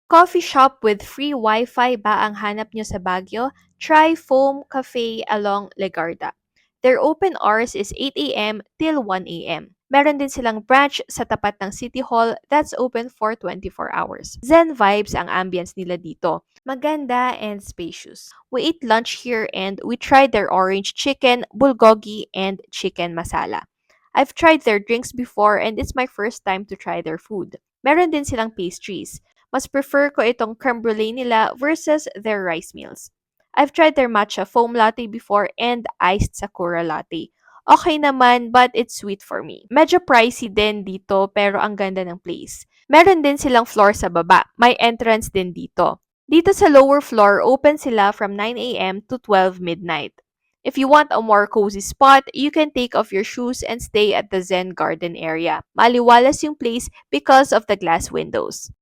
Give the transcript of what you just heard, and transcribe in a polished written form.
Coffee shop with free Wi-Fi ba ang hanap nyo sa Baguio? Try Foam Cafe along Legarda. Their open hours is 8 a.m. till 1 a.m. Meron din silang branch sa tapat ng City Hall that's open for 24 hours. Zen vibes ang ambience nila dito. Maganda and spacious. We ate lunch here and we tried their orange chicken, bulgogi, and chicken masala. I've tried their drinks before and it's my first time to try their food. Meron din silang pastries. Mas prefer ko itong creme brulee nila versus their rice meals. I've tried their matcha foam latte before and iced sakura latte. Okay naman, but it's sweet for me. Medyo pricey din dito pero ang ganda ng place. Meron din silang floor sa baba. May entrance din dito. Dito sa lower floor, open sila from 9 a.m. to 12 midnight. If you want a more cozy spot, you can take off your shoes and stay at the Zen Garden area. Maliwalas yung place because of the glass windows.